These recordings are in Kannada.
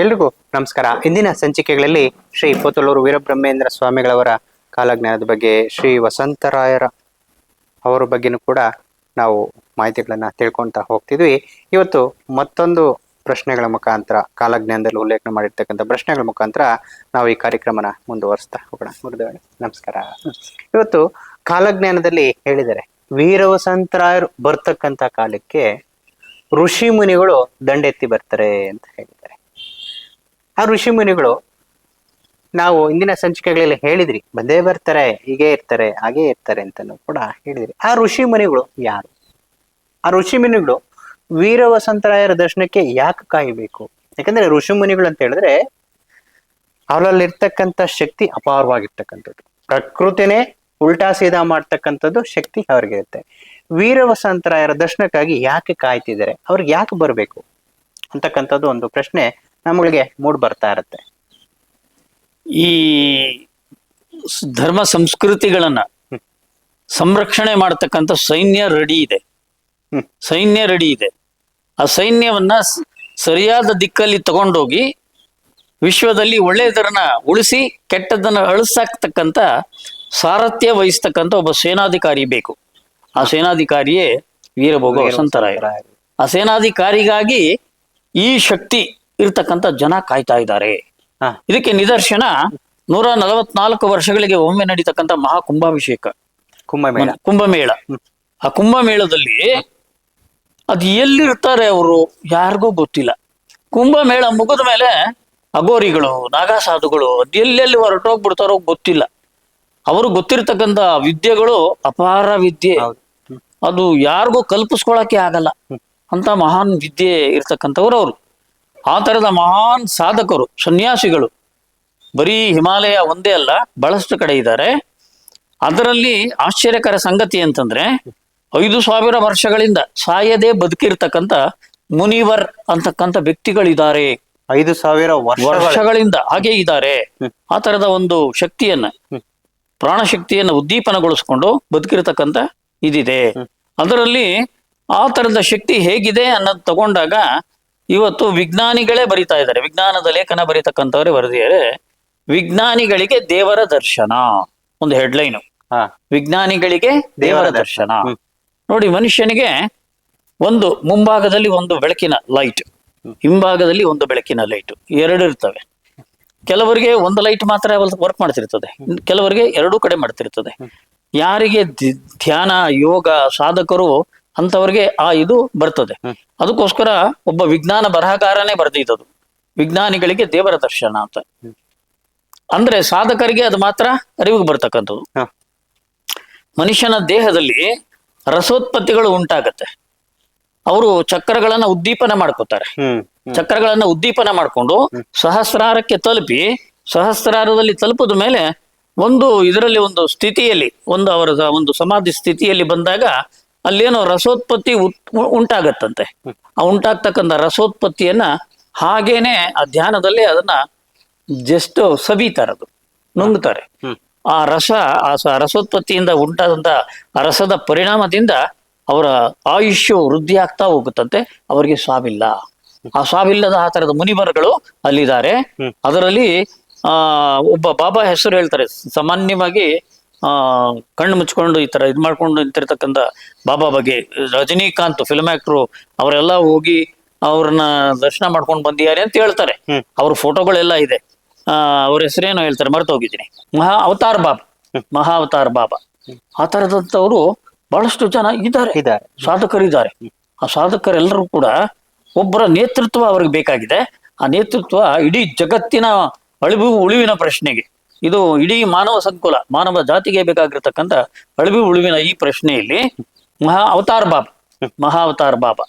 ಎಲ್ರಿಗೂ ನಮಸ್ಕಾರ. ಇಂದಿನ ಸಂಚಿಕೆಗಳಲ್ಲಿ ಶ್ರೀ ಪೋತಲೂರು ವೀರಬ್ರಹ್ಮೇಂದ್ರ ಸ್ವಾಮಿಗಳವರ ಕಾಲಜ್ಞಾನದ ಬಗ್ಗೆ, ಶ್ರೀ ವಸಂತರಾಯರ ಅವರ ಬಗ್ಗೆನೂ ಕೂಡ ನಾವು ಮಾಹಿತಿಗಳನ್ನ ತಿಳ್ಕೊಂತ ಹೋಗ್ತಿದ್ವಿ. ಇವತ್ತು ಮತ್ತೊಂದು ಪ್ರಶ್ನೆಗಳ ಮುಖಾಂತರ, ಕಾಲಜ್ಞಾನದಲ್ಲಿ ಉಲ್ಲೇಖ ಮಾಡಿರ್ತಕ್ಕಂಥ ಪ್ರಶ್ನೆಗಳ ಮುಖಾಂತರ ನಾವು ಈ ಕಾರ್ಯಕ್ರಮನ ಮುಂದುವರಿಸ್ತಾ ಹೋಗೋಣ. ಗುರುದೇವರೇ ನಮಸ್ಕಾರ. ಇವತ್ತು ಕಾಲಜ್ಞಾನದಲ್ಲಿ ಹೇಳಿದರೆ ವೀರ ವಸಂತರಾಯರು ಬರ್ತಕ್ಕಂಥ ಕಾಲಕ್ಕೆ ಋಷಿ ಮುನಿಗಳು ದಂಡೆತ್ತಿ ಬರ್ತಾರೆ ಅಂತ ಹೇಳಿದ್ದಾರೆ. ಆ ಋಷಿ ಮುನಿಗಳು ನಾವು ಇಂದಿನ ಸಂಚಿಕೆಗಳಲ್ಲಿ ಹೇಳಿದ್ರಿ, ಬಂದೇ ಬರ್ತಾರೆ, ಹೀಗೆ ಇರ್ತಾರೆ, ಹಾಗೇ ಇರ್ತಾರೆ ಅಂತಲೂ ಕೂಡ ಹೇಳಿದ್ರಿ. ಆ ಋಷಿ ಮುನಿಗಳು ಯಾರು? ಆ ಋಷಿ ಮುನಿಗಳು ವೀರ ವಸಂತರಾಯರ ದರ್ಶನಕ್ಕೆ ಯಾಕೆ ಕಾಯಬೇಕು? ಯಾಕಂದ್ರೆ ಋಷಿ ಮುನಿಗಳು ಅಂತ ಹೇಳಿದ್ರೆ ಅವರಲ್ಲಿರ್ತಕ್ಕಂಥ ಶಕ್ತಿ ಅಪಾರವಾಗಿರ್ತಕ್ಕಂಥದ್ದು. ಪ್ರಕೃತಿನೇ ಉಲ್ಟಾ ಸೀದಾ ಮಾಡ್ತಕ್ಕಂಥದ್ದು ಶಕ್ತಿ ಅವ್ರಿಗಿರುತ್ತೆ. ವೀರ ವಸಂತರಾಯರ ದರ್ಶನಕ್ಕಾಗಿ ಯಾಕೆ ಕಾಯ್ತಿದ್ದಾರೆ, ಅವ್ರಿಗೆ ಯಾಕೆ ಬರಬೇಕು ಅಂತಕ್ಕಂಥದ್ದು ಒಂದು ಪ್ರಶ್ನೆ ನಮಗೆ ಮೂಡ್ ಬರ್ತಾ ಇರುತ್ತೆ. ಈ ಧರ್ಮ ಸಂಸ್ಕೃತಿಗಳನ್ನ ಸಂರಕ್ಷಣೆ ಮಾಡತಕ್ಕಂಥ ಸೈನ್ಯ ರೆಡಿ ಇದೆ. ಆ ಸೈನ್ಯವನ್ನ ಸರಿಯಾದ ದಿಕ್ಕಲ್ಲಿ ತಗೊಂಡೋಗಿ ವಿಶ್ವದಲ್ಲಿ ಒಳ್ಳೆಯದನ್ನ ಉಳಿಸಿ ಕೆಟ್ಟದನ್ನ ಅಳಿಸಾಕ್ತಕ್ಕಂಥ ಸಾರಥ್ಯ ವಹಿಸ್ತಕ್ಕಂಥ ಒಬ್ಬ ಸೇನಾಧಿಕಾರಿ ಬೇಕು. ಆ ಸೇನಾಧಿಕಾರಿಯೇ ವೀರಭೋಗ ವಸಂತರಾಯ. ಆ ಸೇನಾಧಿಕಾರಿಗಾಗಿ ಈ ಶಕ್ತಿ ಇರ್ತಕ್ಕಂಥ ಜನ ಕಾಯ್ತಾ ಇದ್ದಾರೆ. ಇದಕ್ಕೆ ನಿದರ್ಶನ 144 ವರ್ಷಗಳಿಗೆ ಒಮ್ಮೆ ನಡೀತಕ್ಕಂಥ ಮಹಾ ಕುಂಭಾಭಿಷೇಕ, ಕುಂಭಮೇಳ. ಆ ಕುಂಭಮೇಳದಲ್ಲಿ ಅದು ಎಲ್ಲಿರ್ತಾರೆ ಅವರು ಯಾರಿಗೂ ಗೊತ್ತಿಲ್ಲ. ಕುಂಭಮೇಳ ಮುಗಿದ ಮೇಲೆ ಅಗೋರಿಗಳು, ನಾಗಾಸಾಧುಗಳು ಅದು ಎಲ್ಲೆಲ್ಲಿ ಹೊರಟೋಗ್ಬಿಡ್ತಾರೋ ಗೊತ್ತಿಲ್ಲ. ಅವರು ಗೊತ್ತಿರ್ತಕ್ಕಂಥ ವಿದ್ಯೆಗಳು ಅಪಾರ ವಿದ್ಯೆ, ಅದು ಯಾರಿಗೂ ಕಲ್ಪಿಸ್ಕೊಳಕ್ಕೆ ಆಗಲ್ಲ ಅಂತ ಮಹಾನ್ ವಿದ್ಯೆ ಇರ್ತಕ್ಕಂಥವ್ರು ಅವರು. ಆ ತರದ ಮಹಾನ್ ಸಾಧಕರು, ಸನ್ಯಾಸಿಗಳು ಬರೀ ಹಿಮಾಲಯ ಒಂದೇ ಅಲ್ಲ, ಬಹಳಷ್ಟು ಕಡೆ ಇದ್ದಾರೆ. ಅದರಲ್ಲಿ ಆಶ್ಚರ್ಯಕರ ಸಂಗತಿ ಅಂತಂದ್ರೆ 5000 ವರ್ಷಗಳಿಂದ ಸಾಯದೆ ಬದುಕಿರ್ತಕ್ಕಂಥ ಮುನಿವರ್ ಅಂತಕ್ಕಂಥ ವ್ಯಕ್ತಿಗಳಿದ್ದಾರೆ. 5000 ವರ್ಷಗಳಿಂದ ಹಾಗೆ ಇದ್ದಾರೆ. ಆ ತರದ ಒಂದು ಶಕ್ತಿಯನ್ನ, ಪ್ರಾಣಶಕ್ತಿಯನ್ನ ಉದ್ದೀಪನಗೊಳಿಸ್ಕೊಂಡು ಬದುಕಿರ್ತಕ್ಕಂಥ ಇದಿದೆ. ಅದರಲ್ಲಿ ಆ ತರದ ಶಕ್ತಿ ಹೇಗಿದೆ ಅನ್ನೋದು ತಗೊಂಡಾಗ ಇವತ್ತು ವಿಜ್ಞಾನಿಗಳೇ ಬರಿತಾ ಇದ್ದಾರೆ. ವಿಜ್ಞಾನದ ಲೇಖನ ಬರೀತಕ್ಕಂಥವ್ರೆ ವರದಿಯರೆ ವಿಜ್ಞಾನಿಗಳಿಗೆ ದೇವರ ದರ್ಶನ, ಒಂದು ಹೆಡ್ಲೈನು. ವಿಜ್ಞಾನಿಗಳಿಗೆ ದೇವರ ದರ್ಶನ. ನೋಡಿ, ಮನುಷ್ಯನಿಗೆ ಒಂದು ಮುಂಭಾಗದಲ್ಲಿ ಒಂದು ಬೆಳಕಿನ ಲೈಟ್, ಹಿಂಭಾಗದಲ್ಲಿ ಒಂದು ಬೆಳಕಿನ ಲೈಟ್, ಎರಡು ಇರ್ತವೆ. ಕೆಲವರಿಗೆ ಒಂದು ಲೈಟ್ ಮಾತ್ರ ವರ್ಕ್ ಮಾಡ್ತಿರ್ತದೆ, ಕೆಲವರಿಗೆ ಎರಡೂ ಕಡೆ ಮಾಡ್ತಿರ್ತದೆ. ಯಾರಿಗೆ ಧ್ಯಾನ ಯೋಗ ಸಾಧಕರು ಅಂತವ್ರಿಗೆ ಇದು ಬರ್ತದೆ. ಅದಕ್ಕೋಸ್ಕರ ಒಬ್ಬ ವಿಜ್ಞಾನ ಬರಹಗಾರನೇ ಬರೆದಿದ್ದದು ವಿಜ್ಞಾನಿಗಳಿಗೆ ದೇವರ ದರ್ಶನ ಅಂತ. ಅಂದ್ರೆ ಸಾಧಕರಿಗೆ ಅದು ಮಾತ್ರ ಅರಿವಿಗೆ ಬರ್ತಕ್ಕಂಥದ್ದು. ಮನುಷ್ಯನ ದೇಹದಲ್ಲಿ ರಸೋತ್ಪತ್ತಿಗಳು ಉಂಟಾಗತ್ತೆ. ಅವರು ಚಕ್ರಗಳನ್ನ ಉದ್ದೀಪನ ಮಾಡ್ಕೋತಾರೆ. ಚಕ್ರಗಳನ್ನ ಉದ್ದೀಪನ ಮಾಡ್ಕೊಂಡು ಸಹಸ್ರಾರಕ್ಕೆ ತಲುಪಿ, ಸಹಸ್ರಾರದಲ್ಲಿ ತಲುಪದ ಮೇಲೆ ಇದರಲ್ಲಿ ಒಂದು ಸ್ಥಿತಿಯಲ್ಲಿ, ಅವರ ಒಂದು ಸಮಾಧಿ ಸ್ಥಿತಿಯಲ್ಲಿ ಬಂದಾಗ ಅಲ್ಲೇನೋ ರಸೋತ್ಪತ್ತಿ ಉಂಟಾಗತ್ತಂತೆ. ಆ ಉಂಟಾಗ್ತಕ್ಕಂಥ ರಸೋತ್ಪತ್ತಿಯನ್ನ ಹಾಗೇನೆ ಆ ಧ್ಯಾನದಲ್ಲಿ ಅದನ್ನ ಜಸ್ಟ್ ಸಬೀತಾರದು, ನುಂಗ್ತಾರೆ. ಆ ರಸೋತ್ಪತ್ತಿಯಿಂದ ಉಂಟಾದಂತ ಆ ರಸದ ಪರಿಣಾಮದಿಂದ ಅವರ ಆಯುಷ್ಯು ವೃದ್ಧಿ ಆಗ್ತಾ ಹೋಗುತ್ತಂತೆ. ಅವರಿಗೆ ಸಾವಿಲ್ಲ. ಆ ಸಾವಿಲ್ಲದ ಆ ತರದ ಮುನಿವರಗಳು ಅಲ್ಲಿದ್ದಾರೆ. ಅದರಲ್ಲಿ ಒಬ್ಬ ಬಾಬಾ ಹೆಸರು ಹೇಳ್ತಾರೆ. ಸಾಮಾನ್ಯವಾಗಿ ಕಣ್ಣು ಮುಚ್ಕೊಂಡು ಈ ತರ ಮಾಡ್ಕೊಂಡು ನಿಂತಿರ್ತಕ್ಕಂಥ ಬಾಬಾ ಬಗ್ಗೆ ರಜನಿಕಾಂತ್ ಫಿಲ್ಮ್ ಆಕ್ಟ್ರು ಅವರೆಲ್ಲ ಹೋಗಿ ಅವ್ರನ್ನ ದರ್ಶನ ಮಾಡ್ಕೊಂಡು ಬಂದಿದ್ದಾರೆ ಅಂತ ಹೇಳ್ತಾರೆ. ಅವ್ರ ಫೋಟೋಗಳೆಲ್ಲ ಇದೆ. ಅವ್ರ ಹೆಸರೇನೋ ಹೇಳ್ತಾರೆ, ಮರೆತು ಹೋಗಿದ್ದೀನಿ. ಮಹಾ ಅವತಾರ್ ಬಾಬಾ. ಆ ತರದಂತವ್ರು ಬಹಳಷ್ಟು ಜನ ಇದ್ದಾರೆ, ಸಾಧಕರಿದ್ದಾರೆ. ಆ ಸಾಧಕರೆಲ್ಲರೂ ಕೂಡ ಒಬ್ಬರ ನೇತೃತ್ವ ಅವ್ರಿಗೆ ಬೇಕಾಗಿದೆ. ಆ ನೇತೃತ್ವ ಇಡೀ ಜಗತ್ತಿನ ಉಳಿವಿನ ಪ್ರಶ್ನೆಗೆ, ಇದು ಇಡೀ ಮಾನವ ಸಂಕುಲ, ಮಾನವ ಜಾತಿಗೆ ಬೇಕಾಗಿರ್ತಕ್ಕಂಥ ಉಳಿವಿನ ಈ ಪ್ರಶ್ನೆಯಲ್ಲಿ ಮಹಾ ಅವತಾರ್ ಬಾಬಾ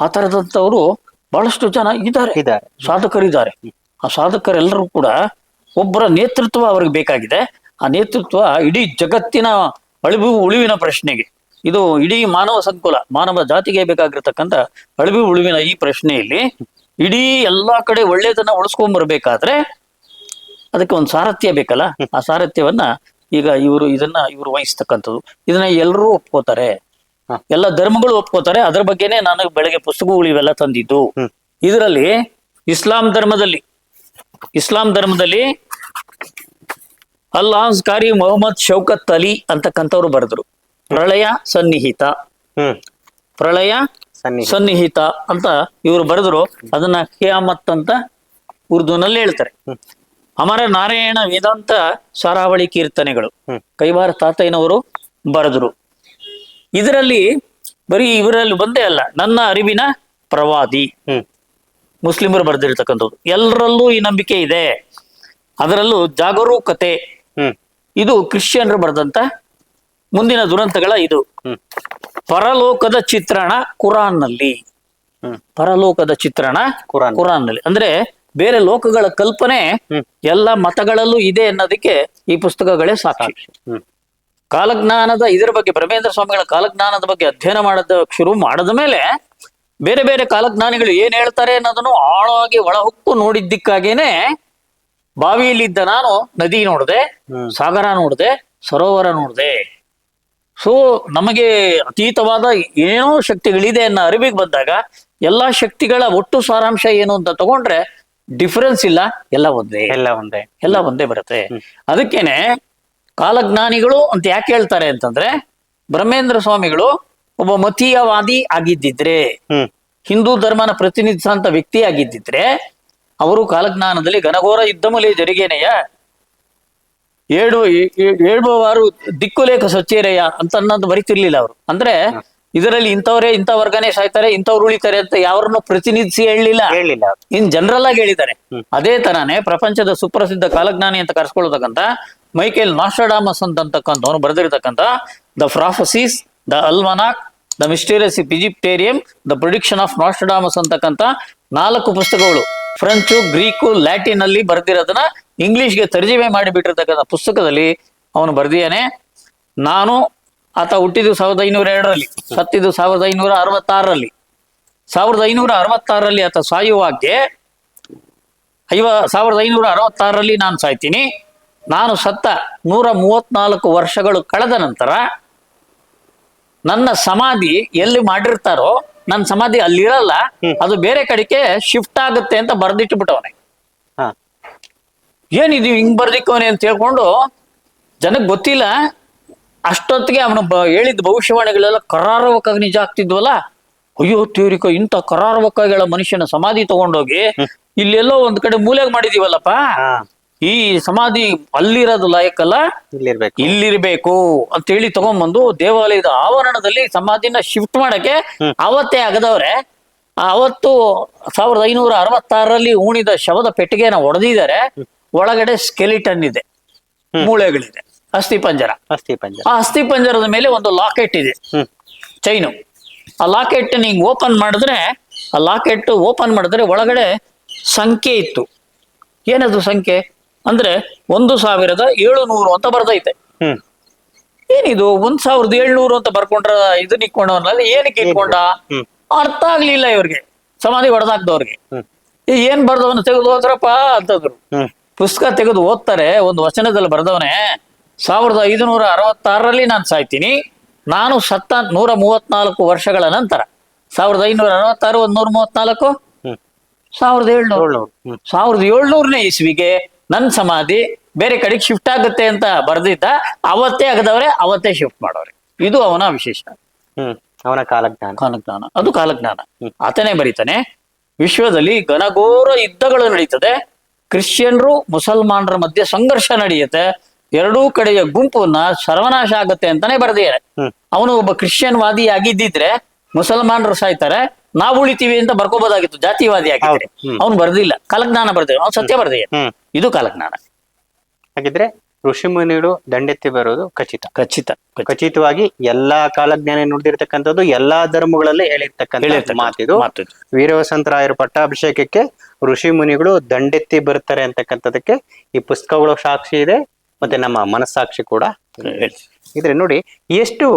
ಆ ತರದಂತವ್ರು ಬಹಳಷ್ಟು ಜನ ಇದ್ದಾರೆ, ಸಾಧಕರಿದ್ದಾರೆ. ಆ ಸಾಧಕರೆಲ್ಲರೂ ಕೂಡ ಒಬ್ಬರ ನೇತೃತ್ವ ಅವ್ರಿಗೆ ಬೇಕಾಗಿದೆ. ಆ ನೇತೃತ್ವ ಇಡೀ ಜಗತ್ತಿನ ಉಳಿವಿನ ಪ್ರಶ್ನೆಗೆ, ಇದು ಇಡೀ ಮಾನವ ಸಂಕುಲ, ಮಾನವ ಜಾತಿಗೆ ಬೇಕಾಗಿರ್ತಕ್ಕಂಥ ಉಳಿವಿನ ಈ ಪ್ರಶ್ನೆಯಲ್ಲಿ ಇಡೀ ಎಲ್ಲಾ ಕಡೆ ಒಳ್ಳೇದನ್ನ ಉಳಿಸ್ಕೊಂಡ್ಬರ್ಬೇಕಾದ್ರೆ ಅದಕ್ಕೆ ಒಂದು ಸಾರಥ್ಯ ಬೇಕಲ್ಲ. ಆ ಸಾರಥ್ಯವನ್ನ ಈಗ ಇವರು ವಹಿಸ್ತಕ್ಕಂಥದ್ದು. ಇದನ್ನ ಎಲ್ಲರೂ ಒಪ್ಕೋತಾರೆ, ಎಲ್ಲ ಧರ್ಮಗಳು ಒಪ್ಕೋತಾರೆ. ಅದ್ರ ಬಗ್ಗೆನೆ ನಾನು ಬೆಳಗ್ಗೆ ಪುಸ್ತಕಗಳು ಇವೆಲ್ಲ ತಂದಿದ್ದು. ಇದರಲ್ಲಿ ಇಸ್ಲಾಂ ಧರ್ಮದಲ್ಲಿ ಅಲ್ಲಾಹ್ ಕಾರಿ ಮೊಹಮ್ಮದ್ ಶೌಕತ್ ಅಲಿ ಅಂತಕ್ಕಂಥವ್ರು ಬರೆದ್ರು ಪ್ರಳಯ ಸನ್ನಿಹಿತ. ಹ್ಮ್ ಪ್ರಳಯ ಸನ್ನಿಹಿತ ಅಂತ ಇವರು ಬರೆದ್ರು. ಅದನ್ನ ಕಿಯಾಮತ್ ಅಂತ ಉರ್ದುನಲ್ಲಿ ಹೇಳ್ತಾರೆ. ಅಮರ ನಾರಾಯಣ ವೇದಾಂತ ಸಾರಾವಳಿ ಕೀರ್ತನೆಗಳು ಕೈವಾರ ತಾತಯ್ಯನವರು ಬರೆದ್ರು. ಇದರಲ್ಲಿ ಬರೀ ಇವರಲ್ಲಿ ಬಂದೇ ಅಲ್ಲ, ನನ್ನ ಅರಿವಿನ ಪ್ರವಾದಿ ಮುಸ್ಲಿಮರು ಬರೆದಿರ್ತಕ್ಕಂಥದ್ದು. ಎಲ್ಲರಲ್ಲೂ ಈ ನಂಬಿಕೆ ಇದೆ. ಅದರಲ್ಲೂ ಜಾಗರೂಕತೆ, ಇದು ಕ್ರಿಶ್ಚಿಯನ್ರು ಬರೆದಂತ ಮುಂದಿನ ದುರಂತಗಳ ಇದು. ಪರಲೋಕದ ಚಿತ್ರಣ ಕುರಾನ್ನಲ್ಲಿ, ಪರಲೋಕದ ಚಿತ್ರಣ ಕುರಾನ್ನಲ್ಲಿ ಅಂದ್ರೆ ಬೇರೆ ಲೋಕಗಳ ಕಲ್ಪನೆ ಎಲ್ಲ ಮತಗಳಲ್ಲೂ ಇದೆ ಅನ್ನೋದಕ್ಕೆ ಈ ಪುಸ್ತಕಗಳೇ ಸಾಕ್ಷಿ. ಕಾಲಜ್ಞಾನದ ಇದರ ಬಗ್ಗೆ ಬ್ರಹ್ಮೇಂದ್ರ ಸ್ವಾಮಿಗಳ ಕಾಲಜ್ಞಾನದ ಬಗ್ಗೆ ಅಧ್ಯಯನ ಮಾಡೋದ ಶುರು ಮಾಡಿದ ಮೇಲೆ ಬೇರೆ ಬೇರೆ ಕಾಲಜ್ಞಾನಿಗಳು ಏನ್ ಹೇಳ್ತಾರೆ ಅನ್ನೋದನ್ನು ಆಳವಾಗಿ ಒಳಹೊಕ್ಕು ನೋಡಿದ್ದಕ್ಕಾಗೇನೆ ಬಾವಿಯಲ್ಲಿದ್ದ ನಾನು ನದಿ ನೋಡಿದೆ, ಸಾಗರ ನೋಡಿದೆ, ಸರೋವರ ನೋಡಿದೆ. ಸೊ ನಮಗೆ ಅತೀತವಾದ ಏನೋ ಶಕ್ತಿಗಳಿದೆ ಅನ್ನೋ ಅರಿವಿಗೆ ಬಂದಾಗ ಎಲ್ಲಾ ಶಕ್ತಿಗಳ ಒಟ್ಟು ಸಾರಾಂಶ ಏನು ಅಂತ ತಗೊಂಡ್ರೆ ಡಿಫರೆನ್ಸ್ ಇಲ್ಲ, ಎಲ್ಲ ಒಂದೇ ಬರುತ್ತೆ. ಅದಕ್ಕೇನೆ ಕಾಲಜ್ಞಾನಿಗಳು ಅಂತ ಯಾಕೆ ಹೇಳ್ತಾರೆ ಅಂತಂದ್ರೆ, ಬ್ರಹ್ಮೇಂದ್ರ ಸ್ವಾಮಿಗಳು ಒಬ್ಬ ಮತೀಯವಾದಿ ಆಗಿದ್ದಿದ್ರೆ, ಹಿಂದೂ ಧರ್ಮನ ಪ್ರತಿನಿಧಿಸಂತ ವ್ಯಕ್ತಿ ಆಗಿದ್ದಿದ್ರೆ ಅವರು ಕಾಲಜ್ಞಾನದಲ್ಲಿ ಘನಘೋರ ಯುದ್ಧಮೂಲೆ ಜರಿಗೇನೆಯ ಏಳುವಾರು ದಿಕ್ಕುಲೇಖ ಸಚ್ಚೇರೆಯ ಅಂತ ಅನ್ನೋದು ಬರಿತಿರ್ಲಿಲ್ಲ ಅವರು. ಅಂದ್ರೆ ಇದರಲ್ಲಿ ಇಂಥವ್ರೇ ಇಂಥ ವರ್ಗನೇ ಸಾಯ್ತಾರೆ, ಇಂಥವ್ರು ಉಳಿತಾರೆ ಅಂತ ಯಾರನ್ನು ಪ್ರತಿನಿಧಿಸಿ ಹೇಳಲಿಲ್ಲ, ಇನ್ ಜನರಲ್ ಆಗಿ ಹೇಳಿದ್ದಾರೆ. ಅದೇ ತರಾನೇ ಪ್ರಪಂಚದ ಸುಪ್ರಸಿದ್ಧ ಕಾಲಜ್ಞಾನಿ ಅಂತ ಕರೆಸ್ಕೊಳ್ತಕ್ಕಂಥ ಮೈಕೇಲ್ ನಾಸ್ಟ್ರಾಡಾಮಸ್ ಅಂತಕ್ಕಂಥವನು ಬರೆದಿರ್ತಕ್ಕಂಥ the prophecies, the almanac, the mysterious Egyptiarum, the prediction of Nostradamus ಅಂತಕ್ಕಂಥ 4 ಪುಸ್ತಕಗಳು ಫ್ರೆಂಚು, ಗ್ರೀಕು, ಲ್ಯಾಟಿನ್ ಅಲ್ಲಿ ಬರೆದಿರೋದನ್ನ ಇಂಗ್ಲಿಷ್ಗೆ ತರ್ಜುಮೆ ಮಾಡಿಬಿಟ್ಟಿರ್ತಕ್ಕಂಥ ಪುಸ್ತಕದಲ್ಲಿ ಅವನು ಬರೆದಿಯಾನೆ. ಆತ ಹುಟ್ಟಿದ್ದು 1502ರಲ್ಲಿ, ಸತ್ತಿದ್ದು 1566ರಲ್ಲಿ. 1566ರಲ್ಲಿ ಆತ ಸಾಯುವಾಗೆ 1566ರಲ್ಲಿ ನಾನು ಸಾಯ್ತೀನಿ, ನಾನು ಸತ್ತ 134 ವರ್ಷಗಳು ಕಳೆದ ನಂತರ ನನ್ನ ಸಮಾಧಿ ಎಲ್ಲಿ ಮಾಡಿರ್ತಾರೋ ನನ್ನ ಸಮಾಧಿ ಅಲ್ಲಿರಲ್ಲ, ಅದು ಬೇರೆ ಕಡೆಗೆ ಶಿಫ್ಟ್ ಆಗುತ್ತೆ ಅಂತ ಬರ್ದಿಟ್ಬಿಟ್ಟವನೆ. ಏನಿದು ಹಿಂಗ್ ಬರ್ದಿಕ್ಕವನೆ ಅಂತ ಹೇಳ್ಕೊಂಡು ಜನಕ್ಕೆ ಗೊತ್ತಿಲ್ಲ. ಅಷ್ಟೊತ್ತಿಗೆ ಅವನು ಹೇಳಿದ ಭವಿಷ್ಯವಾಣಿಗಳೆಲ್ಲ ಕರಾರವಕ್ಕಾಗಿ ನಿಜ ಆಗ್ತಿದ್ವಲ್ಲ. ಅಯ್ಯೋ ತೇರಿಕ, ಇಂಥ ಕರಾರವಕ್ಕಾಗಿಗಳ ಮನುಷ್ಯನ ಸಮಾಧಿ ತಗೊಂಡೋಗಿ ಇಲ್ಲೆಲ್ಲೋ ಒಂದ್ ಕಡೆ ಮೂಲೆಗೆ ಮಾಡಿದೀವಲ್ಲಪ್ಪ, ಈ ಸಮಾಧಿ ಅಲ್ಲಿರೋದು ಲಾಯಕ್ಕಲ್ಲ, ಇಲ್ಲಿರ್ಬೇಕು ಅಂತ ಹೇಳಿ ತಗೊಂಡ್ಬಂದು ದೇವಾಲಯದ ಆವರಣದಲ್ಲಿ ಸಮಾಧಿನ ಶಿಫ್ಟ್ ಮಾಡಕ್ಕೆ ಅವತ್ತೇ ಆಗದವ್ರೆ. ಅವತ್ತು 1566ರಲ್ಲಿ ಉಣಿದ ಶವದ ಪೆಟ್ಟಿಗೆನ ಹೊಡೆದಿದ್ದಾರೆ. ಒಳಗಡೆ ಸ್ಕೆಲಿಟನ್ ಇದೆ, ಮೂಳೆಗಳಿದೆ, ಅಸ್ಥಿಪಂಜರ. ಆ ಅಸ್ಥಿಪಂಜರದ ಮೇಲೆ ಒಂದು ಲಾಕೆಟ್ ಇದೆ, ಚೈನು. ಆ ಲಾಕೆಟ್ ಹಿಂಗ್ ಓಪನ್ ಮಾಡಿದ್ರೆ ಒಳಗಡೆ ಸಂಖ್ಯೆ ಇತ್ತು. ಏನದು ಸಂಖ್ಯೆ ಅಂದ್ರೆ 1700 ಅಂತ ಬರ್ದೈತೆ. ಏನಿದು 1700 ಅಂತ ಬರ್ಕೊಂಡ್ರ ಇದನ್ನ ಇಟ್ಕೊಂಡವನಲ್ಲಿ ಏನಕ್ಕೆ ಇಟ್ಕೊಂಡ ಅರ್ಥ ಆಗ್ಲಿಲ್ಲ ಇವ್ರಿಗೆ, ಸಮಾಧಿ ಹೊಡೆದಾಕ್ದವ್ರಿಗೆ. ಏನ್ ಬರ್ದವನು ತೆಗೆದು ಹೋದ್ರಪ್ಪ ಅಂತಂದ್ರು. ಪುಸ್ತಕ ತೆಗೆದು ಓದ್ತಾರೆ. ಒಂದು ವಚನದಲ್ಲಿ ಬರ್ದವನೆ 1566ರಲ್ಲಿ ನಾನು ಸಾಯ್ತೀನಿ, ನಾನು ಸತ್ತ 134 ವರ್ಷಗಳ ನಂತರ 1566 134 1700ನೇ ಇಸ್ವಿಗೆ ನನ್ನ ಸಮಾಧಿ ಬೇರೆ ಕಡೆಗೆ ಶಿಫ್ಟ್ ಆಗುತ್ತೆ ಅಂತ ಬರ್ದಿದ್ದ. ಅವತ್ತೇ ಆಗದವ್ರೆ, ಅವತ್ತೇ ಶಿಫ್ಟ್ ಮಾಡೋರೆ. ಇದು ಅವನ ವಿಶೇಷ, ಅವನ ಕಾಲಜ್ಞಾನ. ಅದು ಕಾಲಜ್ಞಾನ. ಆತನೇ ಬರೀತಾನೆ, ವಿಶ್ವದಲ್ಲಿ ಘನಘೋರ ಯುದ್ಧಗಳು ನಡೀತದೆ, ಕ್ರಿಶ್ಚಿಯನ್ರು ಮುಸಲ್ಮಾನರ ಮಧ್ಯೆ ಸಂಘರ್ಷ ನಡೆಯುತ್ತೆ, ಎರಡೂ ಕಡೆಯ ಗುಂಪನ್ನ ಸರ್ವನಾಶ ಆಗತ್ತೆ ಅಂತಾನೆ ಬರ್ದಿದ್ದಾರೆ. ಅವನು ಒಬ್ಬ ಕ್ರಿಶ್ಚಿಯನ್ ವಾದಿ ಆಗಿದ್ದಿದ್ರೆ ಮುಸಲ್ಮಾನರು ಸಾಯ್ತಾರೆ, ನಾವು ಉಳಿತೀವಿ ಅಂತ ಬರ್ಕೋಬೋದಾಗಿತ್ತು, ಜಾತಿವಾದಿ ಆಗಿದ್ರೆ. ಅವ್ನು ಬರ್ದಿಲ್ಲ, ಕಾಲಜ್ಞಾನ ಬರ್ದಿಲ್ಲ, ಅವ್ನು ಸತ್ಯ ಬರ್ದಿಲ್ಲ. ಇದು ಕಾಲಜ್ಞಾನ. ಹಾಗಿದ್ರೆ ಋಷಿ ಮುನಿಗಳು ದಂಡೆತ್ತಿ ಬರೋದು ಖಚಿತವಾಗಿ ಎಲ್ಲಾ ಕಾಲಜ್ಞಾನ ನುಡಿದಿರ್ತಕ್ಕಂಥದ್ದು, ಎಲ್ಲಾ ಧರ್ಮಗಳಲ್ಲಿ ಹೇಳಿರ್ತಕ್ಕಂಥ ಮಾತಿದು. ವೀರವಸಂತರಾಯರ ಪಟ್ಟಾಭಿಷೇಕಕ್ಕೆ ಋಷಿ ಮುನಿಗಳು ದಂಡೆತ್ತಿ ಬರ್ತಾರೆ ಅಂತಕ್ಕಂಥದಕ್ಕೆ ಈ ಪುಸ್ತಕಗಳು ಸಾಕ್ಷಿ ಇದೆ, ಮತ್ತೆ ನಮ್ಮ ಮನಸ್ಸಾಕ್ಷಿ ಕೂಡ. ಇದ್ರೆ ನೋಡಿ ಎಷ್ಟು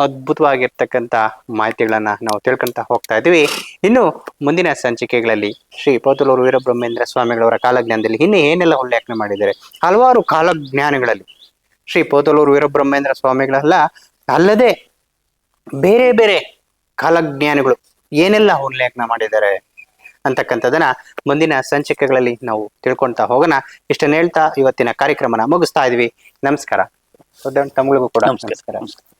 ಅದ್ಭುತವಾಗಿರ್ತಕ್ಕಂಥ ಮಾಹಿತಿಗಳನ್ನ ನಾವು ತಿಳ್ಕೊಂತ ಹೋಗ್ತಾ ಇದೀವಿ. ಇನ್ನು ಮುಂದಿನ ಸಂಚಿಕೆಗಳಲ್ಲಿ ಶ್ರೀ ಪೋತಲೂರು ವೀರಬ್ರಹ್ಮೇಂದ್ರ ಸ್ವಾಮಿಗಳವರ ಕಾಲಜ್ಞಾನದಲ್ಲಿ ಇನ್ನು ಏನೆಲ್ಲ ಉಲ್ಲೇಖನೆ ಮಾಡಿದ್ದಾರೆ. ಹಲವಾರು ಕಾಲಜ್ಞಾನಗಳಲ್ಲಿ ಶ್ರೀ ಪೋತಲೂರು ವೀರಬ್ರಹ್ಮೇಂದ್ರ ಸ್ವಾಮಿಗಳಲ್ಲ ಅಲ್ಲದೆ ಬೇರೆ ಬೇರೆ ಕಾಲಜ್ಞಾನಿಗಳು ಏನೆಲ್ಲ ಉಲ್ಲೇಖನ ಮಾಡಿದ್ದಾರೆ ಅಂತಕ್ಕಂಥದನ್ನ ಮುಂದಿನ ಸಂಚಿಕೆಗಳಲ್ಲಿ ನಾವು ತಿಳ್ಕೊಂತಾ ಹೋಗೋಣ. ಇಷ್ಟನ್ನ ಹೇಳ್ತಾ ಇವತ್ತಿನ ಕಾರ್ಯಕ್ರಮನ ಮುಗಿಸ್ತಾ ಇದ್ವಿ. ನಮಸ್ಕಾರ. ತಮಗಳಿಗೂ ಕೂಡ ನಮಸ್ಕಾರ. ನಮಸ್ಕಾರ.